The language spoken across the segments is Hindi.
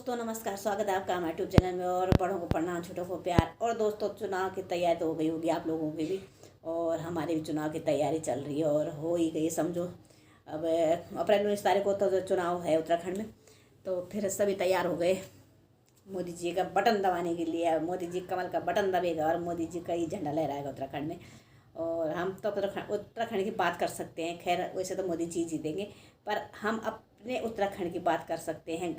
दोस्तों नमस्कार, स्वागत है आपका हमारे यूट्यूब चैनल में। और बड़ों को प्रणाम, छोटों को प्यार। और दोस्तों, चुनाव की तैयारी तो हो गई होगी आप लोगों की भी, और हमारी भी चुनाव की तैयारी चल रही है और हो ही गई समझो। अब अप्रैल 19 तारीख को तो चुनाव है उत्तराखंड में, तो फिर सभी तैयार हो गए मोदी जी का बटन दबाने के लिए। अब मोदी जी कमल का बटन दबेगा और मोदी जी का ही झंडा लहराएगा उत्तराखंड में। और हम तो उत्तराखंड की बात कर सकते हैं। खैर वैसे तो मोदी जी जीतेंगे, पर हम अपने उत्तराखंड की बात कर सकते हैं।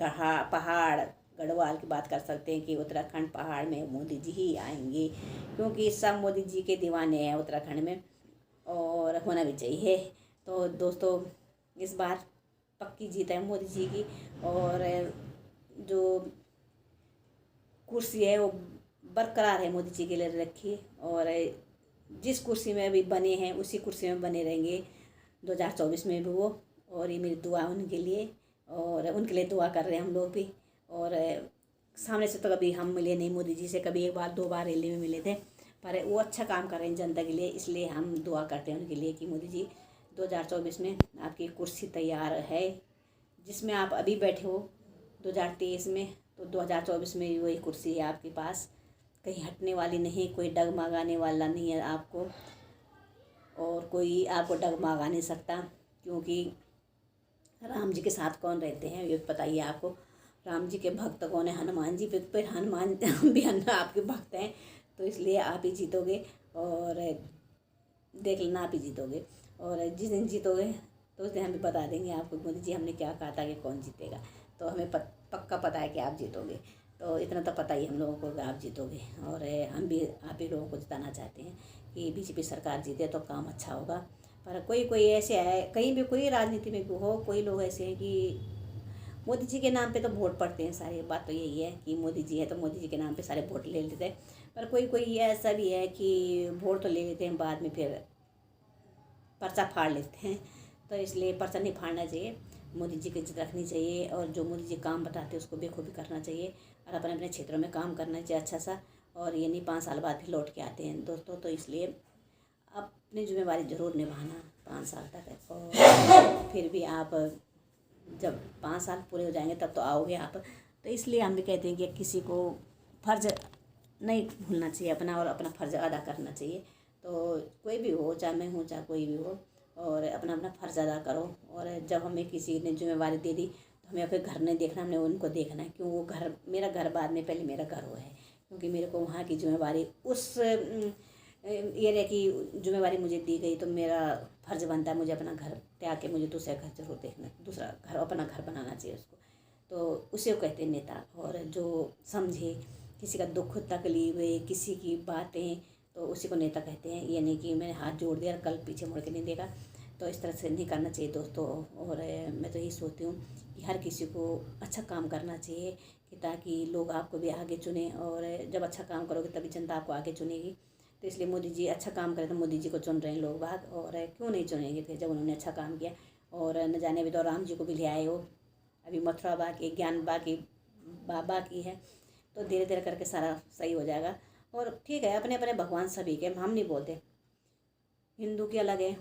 पहाड़ गढ़वाल की बात कर सकते हैं कि उत्तराखंड पहाड़ में मोदी जी ही आएंगे, क्योंकि सब मोदी जी के दीवाने हैं उत्तराखंड में, और होना भी चाहिए। तो दोस्तों, इस बार पक्की जीत है मोदी जी की। और जो कुर्सी है वो बरकरार है मोदी जी के लिए रखी, और जिस कुर्सी में अभी बने हैं उसी कुर्सी में बने रहेंगे 2024 में भी वो। और ये मेरी दुआ उनके लिए, और उनके लिए दुआ कर रहे हैं हम लोग भी। और सामने से तो कभी हम मिले नहीं मोदी जी से, कभी एक बार दो बार रैली में मिले थे, पर वो अच्छा काम कर रहे हैं जनता के लिए, इसलिए हम दुआ करते हैं उनके लिए कि मोदी जी 2024 में आपकी कुर्सी तैयार है जिसमें आप अभी बैठे हो 2023 में, तो 2024 में भी वही कुर्सी है आपके पास, कहीं हटने वाली नहीं, कोई डगमगाने वाला नहीं है आपको, और कोई आपको डगमगा नहीं सकता। क्योंकि राम जी के साथ कौन रहते हैं ये पता ही है आपको। राम जी के भक्त कौन है? हनुमान जी। फिर हनुमान भी आपके भक्त हैं, तो इसलिए आप ही जीतोगे। और देख लेना, आप ही जीतोगे। और जिस दिन जीतोगे तो उस दिन हम भी बता देंगे आपको मोदी जी हमने क्या कहा था कि कौन जीतेगा। तो हमें पक्का पता है कि आप जीतोगे, तो इतना तो पता ही हम लोगों को कि आप जीतोगे। और हम भी आप ही लोगों को जिताना चाहते हैं कि बीजेपी सरकार जीते तो काम अच्छा होगा। पर कोई ऐसे है, कहीं भी कोई राजनीति में भी हो, कोई लोग ऐसे हैं कि मोदी जी के नाम पे तो वोट पड़ते हैं सारे। बात तो यही है कि मोदी जी है तो मोदी जी के नाम पे सारे वोट ले लेते हैं। पर कोई ऐसा भी है कि वोट तो ले लेते हैं, बाद में फिर पर्चा फाड़ लेते हैं। तो इसलिए पर्चा नहीं फाड़ना चाहिए, मोदी जी की इज्जत रखनी चाहिए, और जो मोदी जी काम बताते हैं उसको बेखूबी करना चाहिए, और अपने अपने क्षेत्रों में काम करना चाहिए अच्छा सा। और ये नहीं 5 साल बाद भी लौट के आते हैं दोस्तों। तो इसलिए अपनी जिम्मेवारी ज़रूर निभाना 5 साल तक है। और फिर भी आप जब 5 साल पूरे हो जाएंगे तब तो आओगे आप। तो इसलिए हम भी कहते हैं कि किसी को फ़र्ज़ नहीं भूलना चाहिए अपना, और अपना फ़र्ज़ अदा करना चाहिए। तो कोई भी हो, चाहे मैं हूँ चाहे कोई भी हो, और अपना अपना फ़र्ज़ अदा करो। और जब हमें किसी ने जिम्मेवारी दे दी तो हमें अपने घर नहीं देखना, हमने उनको देखना है। क्यों? वो घर मेरा घर बाद में, पहले मेरा घर वो है, क्योंकि मेरे को वहाँ की जिम्मेवारी उस एरिया की जिम्मेवारी मुझे दी गई, तो मेरा फ़र्ज़ बनता है मुझे अपना घर त्याग के मुझे दूसरा घर जरूर देखना, दूसरा घर अपना घर बनाना चाहिए उसको। तो उसे को कहते हैं नेता। और जो समझे किसी का दुख तकलीफ है, किसी की बातें, तो उसी को नेता कहते हैं। ये नहीं कि मैंने हाथ जोड़ दिया और कल पीछे मुड़ के नहीं देखा, तो इस तरह से नहीं करना चाहिए दोस्तों। और मैं तो यही सोचती हूँ कि हर किसी को अच्छा काम करना चाहिए, कि ताकि लोग आपको भी आगे चुने, और जब अच्छा काम करोगे तभी जनता आपको आगे चुनेगी। तो इसलिए मोदी जी अच्छा काम करें तो मोदी जी को चुन रहे हैं लोग बाग, और क्यों नहीं चुनेंगे फिर जब उन्होंने अच्छा काम किया। और न जाने भी तो राम जी को भी ले आए हो, अभी मथुरा बाकी, ज्ञान बाकी, बाबा की है। तो धीरे धीरे करके सारा सही हो जाएगा। और ठीक है, अपने अपने भगवान सभी के, हम नहीं बोलते हिंदू के अलग है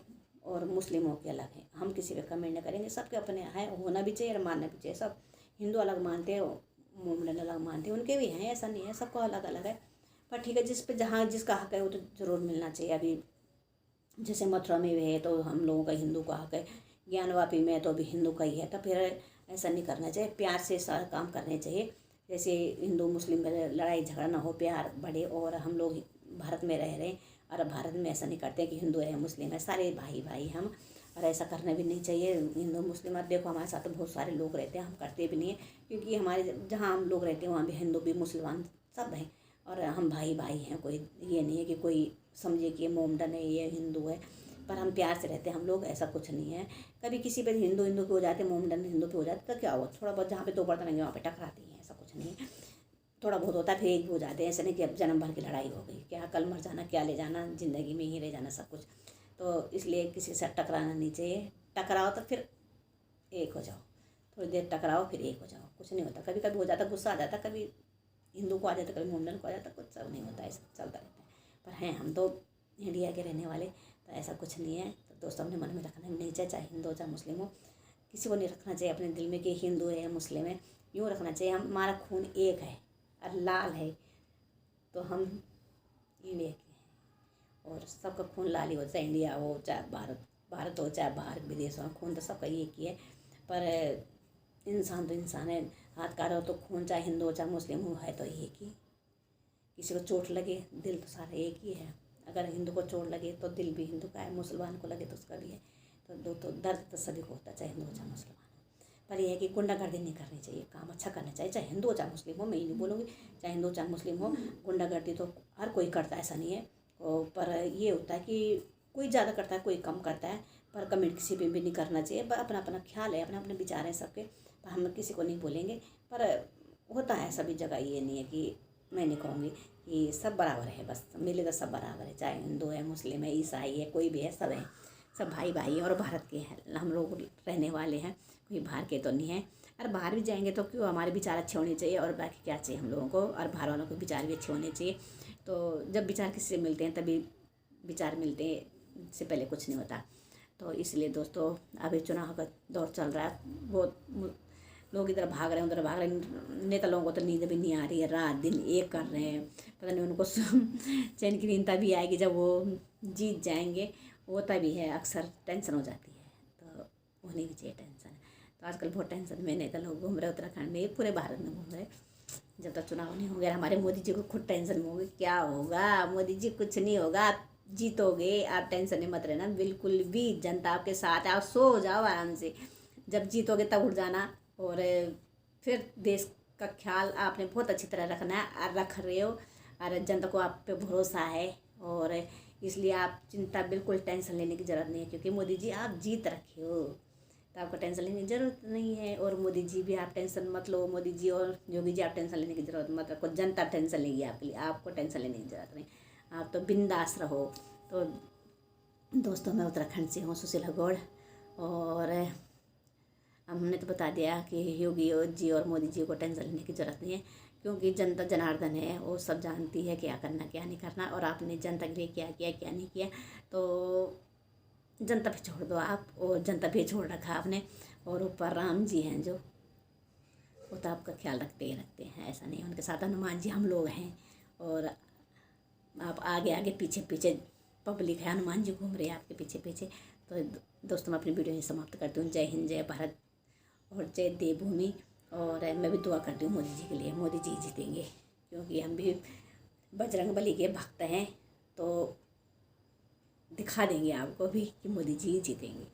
और मुस्लिमों के अलग है, हम किसी पे कमेंट नहीं करेंगे। सबके अपने हैं, होना भी चाहिए और मानना भी चाहिए। सब हिंदू अलग मानते हैं, मोमडन अलग मानते हैं, उनके भी हैं, ऐसा नहीं है, सबको अलग अलग है। पर ठीक है, जिस पे जहाँ जिसका हक है वो तो ज़रूर मिलना चाहिए। अभी जैसे मथुरा में भी है तो हम लोगों का हिंदू का हक है, ज्ञानवापी में तो अभी हिंदू का ही है। तो फिर ऐसा नहीं करना चाहिए, प्यार से सारा काम करने चाहिए। जैसे हिंदू मुस्लिम में लड़ाई झगड़ा ना हो, प्यार बढ़े। और हम लोग भारत में रह रहे हैं, और भारत में ऐसा नहीं करते कि हिंदू है मुस्लिम है, सारे भाई भाई हम। और ऐसा करना भी नहीं चाहिए हिंदू मुस्लिम। और देखो हमारे साथ तो बहुत सारे लोग रहते हैं, हम करते भी नहीं हैं, क्योंकि हमारे जहाँ हम लोग रहते हैं वहाँ भी हिंदू भी मुसलमान सब हैं, और हम भाई भाई हैं। कोई ये नहीं है कि कोई समझे कि ये मोमडन है ये हिंदू है, पर हम प्यार से रहते हैं हम लोग, ऐसा कुछ नहीं है। कभी किसी पे हिंदू हिंदू पे हो जाते, मोमडन हिंदू पे हो जाते, तो क्या हुआ, थोड़ा बहुत जहाँ पे दो बर्तन होंगे वहाँ पे टकराती हैं, ऐसा कुछ नहीं है। थोड़ा बहुत होता है, फिर एक भी हो जाते हैं। ऐसा नहीं कि अब जन्म भर की लड़ाई हो गई, क्या कल मर जाना, क्या ले जाना, ज़िंदगी में ही रह जाना सब कुछ। तो इसलिए किसी से टकराना नहीं चाहिए। टकराओ तो फिर एक हो जाओ, थोड़ी देर टकराओ फिर एक हो जाओ, कुछ नहीं होता। कभी कभी हो जाता, गुस्सा आ जाता, कभी हिंदू को आ जाता, कभी मोमडन को आ जाता, कुछ सब नहीं होता, ऐसा चलता रहता है। पर हैं हम तो इंडिया के रहने वाले, तो ऐसा कुछ नहीं है। तो दोस्तों अपने मन में रखना नहीं चाहिए, चाहे हिंदू हो चाहे मुस्लिम हो, किसी को नहीं रखना चाहिए अपने दिल में कि हिंदू है या मुस्लिम है। यूँ रखना चाहिए, हमारा खून एक है और लाल है, तो हम इंडिया के हैं और सबका खून लाल ही हो, चाहे इंडिया हो चाहे भारत हो चाहे बाहर विदेश हो, खून तो सबका एक ही है। पर इंसान तो इंसान है, हाथ काटा हो तो खून चाहे हिंदू हो चाहे मुस्लिम हो है तो एक ही। किसी को चोट लगे दिल तो सारा एक ही है, अगर हिंदू को चोट लगे तो दिल भी हिंदू का है, मुसलमान को लगे तो उसका भी है। तो दर्द तो सभी को होता है, चाहे हिंदू हो चाहे मुसलमान हो। पर यह है कि गुंडागर्दी नहीं करनी चाहिए, काम अच्छा करना चाहिए, चाहे हिंदू हो चाहे मुस्लिम हो। मैं ये नहीं बोलूँगी चाहे हिंदू चाहे मुस्लिम हो, गुंडागर्दी तो हर कोई करता है, ऐसा नहीं है। पर ये होता है कि कोई ज़्यादा करता है कोई कम करता है, पर कमेंट किसी पे भी नहीं करना चाहिए। पर अपना अपना ख्याल है, अपने अपने विचार हैं सबके, पर हम किसी को नहीं बोलेंगे। पर होता है सभी जगह, ये नहीं है कि मैं नहीं कहूँगी कि सब बराबर है, बस मिले तो सब बराबर है, चाहे हिंदू है मुस्लिम है ईसाई है कोई भी है, सब है, सब भाई भाई हैं और भारत के हैं हम लोग रहने वाले हैं, कोई बाहर के तो नहीं है। और बाहर भी जाएंगे तो क्यों, हमारे विचार अच्छे होने चाहिए और बाकी क्या चाहिए हम लोगों को, और बाहर वालों के विचार भी अच्छे होने चाहिए। तो जब विचार किसी से मिलते हैं तभी विचार मिलते हैं, इससे पहले कुछ नहीं होता। तो इसलिए दोस्तों अभी चुनाव का दौर चल रहा है, बहुत लोग इधर भाग रहे हैं उधर भाग रहे हैं, नेता लोगों को तो नींद भी नहीं आ रही है, रात दिन एक कर रहे हैं, पता नहीं उनको चैन की नींद तभी आएगी जब वो जीत जाएंगे, वो तभी है, अक्सर टेंशन हो जाती है, तो होनी भी चाहिए टेंशन। तो आजकल बहुत टेंशन में नेता लोग घूम रहे उत्तराखंड में, पूरे भारत में घूम रहे, जब तक चुनाव नहीं होंगे। हमारे मोदी जी को खुद टेंशन में होगी क्या होगा, मोदी जी कुछ नहीं होगा, आप जीतोगे, आप टेंशन में मत रहना बिल्कुल भी, जनता आपके साथ है, आप सो जाओ आराम से, जब जीतोगे तब उठ जाना। और फिर देश का ख्याल आपने बहुत अच्छी तरह रखना है, रख रहे हो, और जनता को आप पे भरोसा है, और इसलिए आप चिंता बिल्कुल टेंशन लेने की ज़रूरत नहीं है, क्योंकि मोदी जी आप जीत रखे हो, तो आपको टेंशन लेने की ज़रूरत नहीं है। और मोदी जी भी आप टेंशन मत लो, मोदी जी और योगी जी आप टेंशन लेने की ज़रूरत मत रखो, जनता टेंशन लेगी आपके लिए, आपको टेंशन लेने की ज़रूरत नहीं, आप तो बिंदास रहो। तो दोस्तों मैं उत्तराखंड से हूँ, सुशीला गौड़, और हमने तो बता दिया कि योगी जी और मोदी जी को टेंशन लेने की ज़रूरत नहीं है, क्योंकि जनता जनार्दन है, वो सब जानती है क्या करना क्या नहीं करना, और आपने जनता के लिए क्या किया क्या नहीं किया, तो जनता पे छोड़ दो आप, और जनता पे छोड़ रखा आपने, और ऊपर राम जी हैं जो, वो तो आपका ख्याल रखते ही रखते हैं, ऐसा नहीं है, उनके साथ हनुमान जी हम लोग हैं, और आप आगे आगे पीछे पीछे पब्लिक है, हनुमान जी घूम रहे हैं आपके पीछे पीछे। तो दोस्तों मैं अपनी वीडियो ही समाप्त करती हूँ। जय हिंद, जय भारत और जय देवभूमि। और मैं भी दुआ करती हूँ मोदी जी के लिए, मोदी जी जीतेंगे, क्योंकि हम भी बजरंगबली के भक्त हैं, तो दिखा देंगे आपको भी कि मोदी जी जीतेंगे।